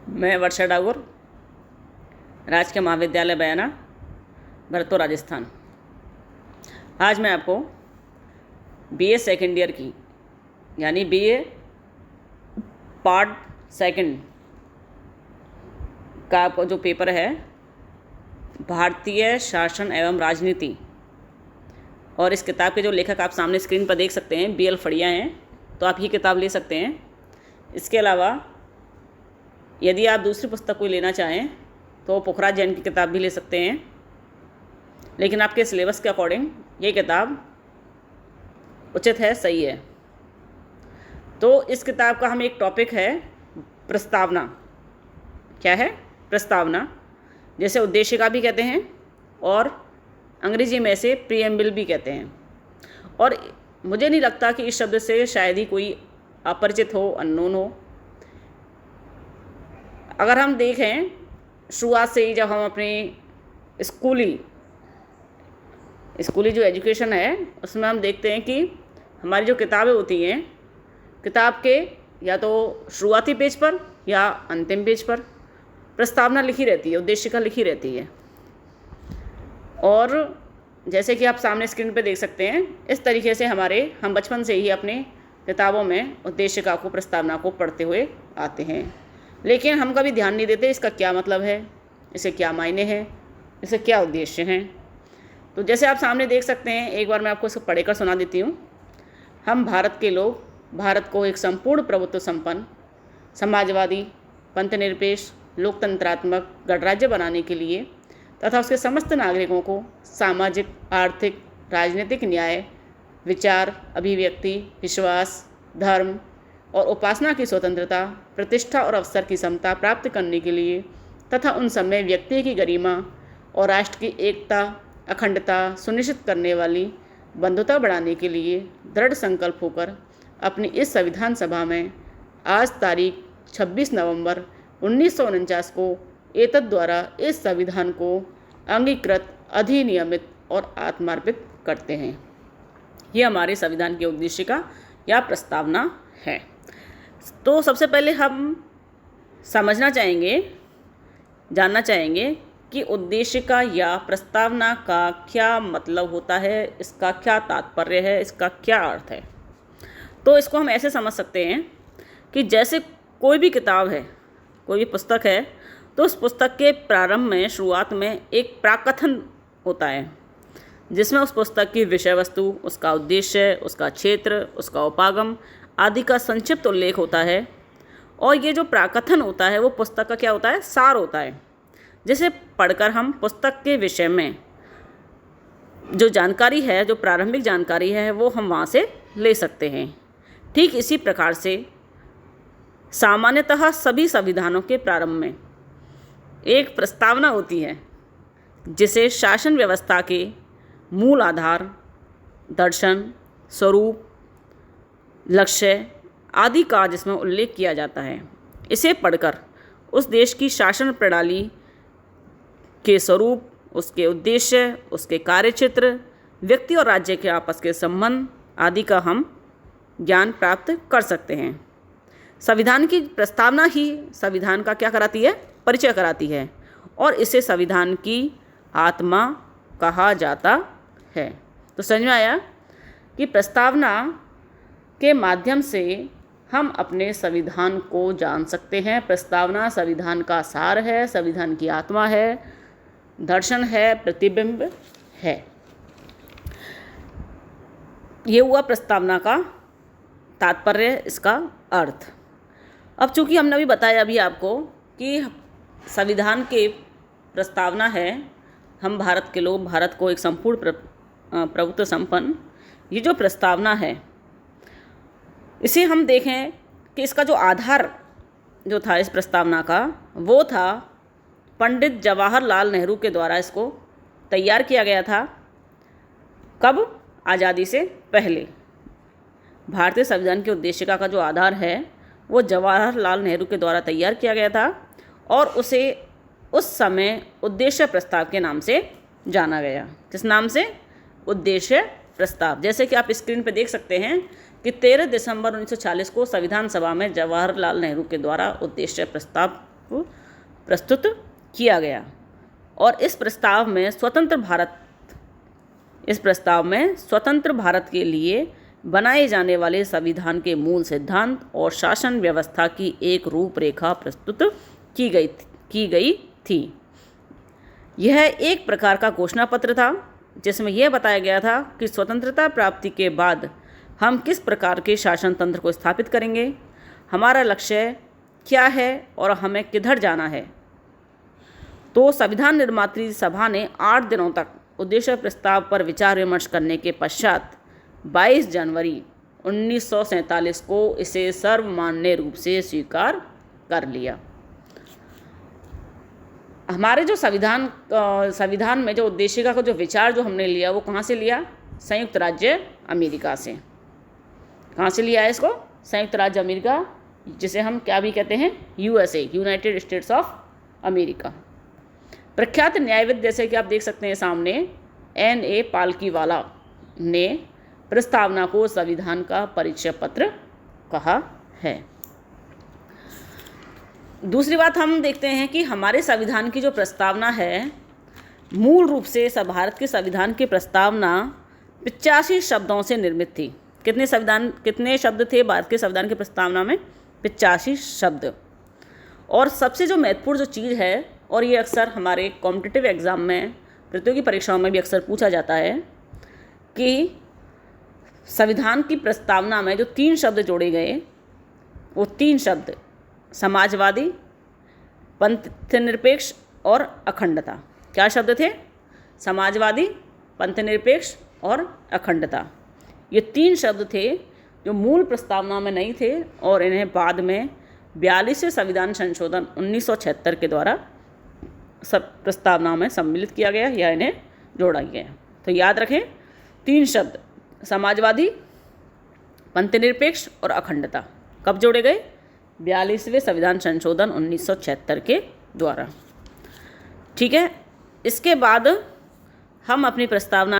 मैं वर्षा डागोर, राजकीय महाविद्यालय बयाना, भरतपुर, राजस्थान। आज मैं आपको बीए सेकेंड ईयर की यानी बीए पार्ट सेकंड का आपको जो पेपर है भारतीय शासन एवं राजनीति, और इस किताब के जो लेखक आप सामने स्क्रीन पर देख सकते हैं BL फड़िया हैं, तो आप ये किताब ले सकते हैं। इसके अलावा यदि आप दूसरी पुस्तक कोई लेना चाहें तो पुखराज जैन की किताब भी ले सकते हैं, लेकिन आपके सिलेबस के अकॉर्डिंग ये किताब उचित है, सही है। तो इस किताब का हम एक टॉपिक है प्रस्तावना। क्या है? प्रस्तावना, जैसे उद्देशिका भी कहते हैं और अंग्रेजी में इसे प्रीएम्बल भी कहते हैं। और मुझे नहीं लगता कि इस शब्द से शायद ही कोई अपरिचित हो, अननोन हो। अगर हम देखें शुरुआत से ही, जब हम अपनी स्कूली जो एजुकेशन है उसमें हम देखते हैं कि हमारी जो किताबें होती हैं, किताब के या तो शुरुआती पेज पर या अंतिम पेज पर प्रस्तावना लिखी रहती है, उद्देशिका लिखी रहती है। और जैसे कि आप सामने स्क्रीन पर देख सकते हैं, इस तरीके से हम बचपन से ही अपने किताबों में उद्देशिका को, प्रस्तावना को पढ़ते हुए आते हैं। लेकिन हम कभी ध्यान नहीं देते इसका क्या मतलब है, इसे क्या मायने हैं, इसे क्या उद्देश्य हैं। तो जैसे आप सामने देख सकते हैं, एक बार मैं आपको इसको पढ़कर सुना देती हूँ। हम भारत के लोग भारत को एक संपूर्ण प्रभुत्व संपन्न, समाजवादी, पंथनिरपेक्ष, लोकतंत्रात्मक गणराज्य बनाने के लिए तथा उसके समस्त नागरिकों को सामाजिक, आर्थिक, राजनीतिक न्याय, विचार, अभिव्यक्ति, विश्वास, धर्म और उपासना की स्वतंत्रता, प्रतिष्ठा और अवसर की समता प्राप्त करने के लिए तथा उन सब में व्यक्ति की गरिमा और राष्ट्र की एकता, अखंडता सुनिश्चित करने वाली बंधुता बढ़ाने के लिए दृढ़ संकल्प होकर अपनी इस संविधान सभा में आज तारीख 26 नवंबर 1949 को एतद द्वारा इस संविधान को अंगीकृत, अधिनियमित और आत्मार्पित करते हैं। ये हमारे संविधान की उद्देशिका या प्रस्तावना है। तो सबसे पहले हम जानना चाहेंगे कि उद्देशिका या प्रस्तावना का क्या मतलब होता है, इसका क्या तात्पर्य है, इसका क्या अर्थ है। तो इसको हम ऐसे समझ सकते हैं कि जैसे कोई भी किताब है, कोई भी पुस्तक है, तो उस पुस्तक के प्रारंभ में, शुरुआत में एक प्राकथन होता है जिसमें उस पुस्तक की विषय वस्तु, उसका उद्देश्य, उसका क्षेत्र, उसका उपागम आदि का संक्षिप्त उल्लेख होता है। और ये जो प्राकथन होता है वो पुस्तक का क्या होता है? सार होता है, जिसे पढ़कर हम पुस्तक के विषय में जो जानकारी है, जो प्रारंभिक जानकारी है, वो हम वहाँ से ले सकते हैं। ठीक इसी प्रकार से सामान्यतः सभी संविधानों के प्रारंभ में एक प्रस्तावना होती है, जिसे शासन व्यवस्था के मूल आधार, दर्शन, स्वरूप, लक्ष्य आदि का जिसमें उल्लेख किया जाता है। इसे पढ़कर उस देश की शासन प्रणाली के स्वरूप, उसके उद्देश्य, उसके कार्यक्षेत्र, व्यक्ति और राज्य के आपस के संबंध आदि का हम ज्ञान प्राप्त कर सकते हैं। संविधान की प्रस्तावना ही संविधान का क्या कराती है? परिचय कराती है, और इसे संविधान की आत्मा कहा जाता है। तो समझ में आया कि प्रस्तावना के माध्यम से हम अपने संविधान को जान सकते हैं। प्रस्तावना संविधान का सार है, संविधान की आत्मा है, दर्शन है, प्रतिबिंब है। ये हुआ प्रस्तावना का तात्पर्य, इसका अर्थ। अब चूंकि हमने अभी बताया अभी आपको कि संविधान के प्रस्तावना है, हम भारत के लोग भारत को एक संपूर्ण प्रभुत्व संपन्न, ये जो प्रस्तावना है, इसे हम देखें कि इसका जो आधार जो था इस प्रस्तावना का, वो था पंडित जवाहरलाल नेहरू के द्वारा इसको तैयार किया गया था। कब? आज़ादी से पहले। भारतीय संविधान की उद्देशिका का जो आधार है वो जवाहरलाल नेहरू के द्वारा तैयार किया गया था, और उसे उस समय उद्देश्य प्रस्ताव के नाम से जाना गया। किस नाम से? उद्देश्य प्रस्ताव। जैसे कि आप स्क्रीन पर देख सकते हैं कि 13 दिसंबर 1940 को संविधान सभा में जवाहरलाल नेहरू के द्वारा उद्देश्य प्रस्ताव प्रस्तुत किया गया और इस प्रस्ताव में स्वतंत्र भारत के लिए बनाए जाने वाले संविधान के मूल सिद्धांत और शासन व्यवस्था की एक रूपरेखा प्रस्तुत की गई थी। यह एक प्रकार का घोषणा पत्र था जिसमें यह बताया गया था कि स्वतंत्रता प्राप्ति के बाद हम किस प्रकार के शासन तंत्र को स्थापित करेंगे, हमारा लक्ष्य क्या है और हमें किधर जाना है। तो संविधान निर्मात्री सभा ने 8 दिनों तक उद्देश्य प्रस्ताव पर विचार विमर्श करने के पश्चात 22 जनवरी 1947 को इसे सर्वमान्य रूप से स्वीकार कर लिया। हमारे जो संविधान में जो उद्देशिका का जो विचार जो हमने लिया वो कहाँ से लिया? संयुक्त राज्य अमेरिका से। कहाँ से लिया है इसको? संयुक्त राज्य अमेरिका, जिसे हम क्या भी कहते हैं? USA, United states of America. प्रख्यात न्यायविद जैसे कि आप देख सकते हैं सामने, N.A. पालकीवाला ने प्रस्तावना को संविधान का परिचय पत्र कहा है। दूसरी बात हम देखते हैं कि हमारे संविधान की जो प्रस्तावना है, मूल रूप से भारत के संविधान की प्रस्तावना 85 शब्दों से निर्मित थी। कितने शब्द थे भारत के संविधान की प्रस्तावना में? 85 शब्द। और सबसे जो महत्वपूर्ण जो चीज़ है, और ये अक्सर हमारे कॉम्पिटिटिव एग्ज़ाम में, प्रतियोगी परीक्षाओं में भी अक्सर पूछा जाता है कि संविधान की प्रस्तावना में जो 3 शब्द जोड़े गए, वो 3 शब्द समाजवादी, पंथनिरपेक्ष और अखंडता। क्या शब्द थे? समाजवादी, पंथनिरपेक्ष और अखंडता। ये 3 शब्द थे जो मूल प्रस्तावना में नहीं थे और इन्हें बाद में 42वें संविधान संशोधन 1976 के द्वारा सब प्रस्तावना में सम्मिलित किया गया या इन्हें जोड़ा गया। तो याद रखें, 3 शब्द समाजवादी, पंथनिरपेक्ष और अखंडता कब जोड़े गए? 42वें संविधान संशोधन 1976 के द्वारा। ठीक है, इसके बाद हम अपनी प्रस्तावना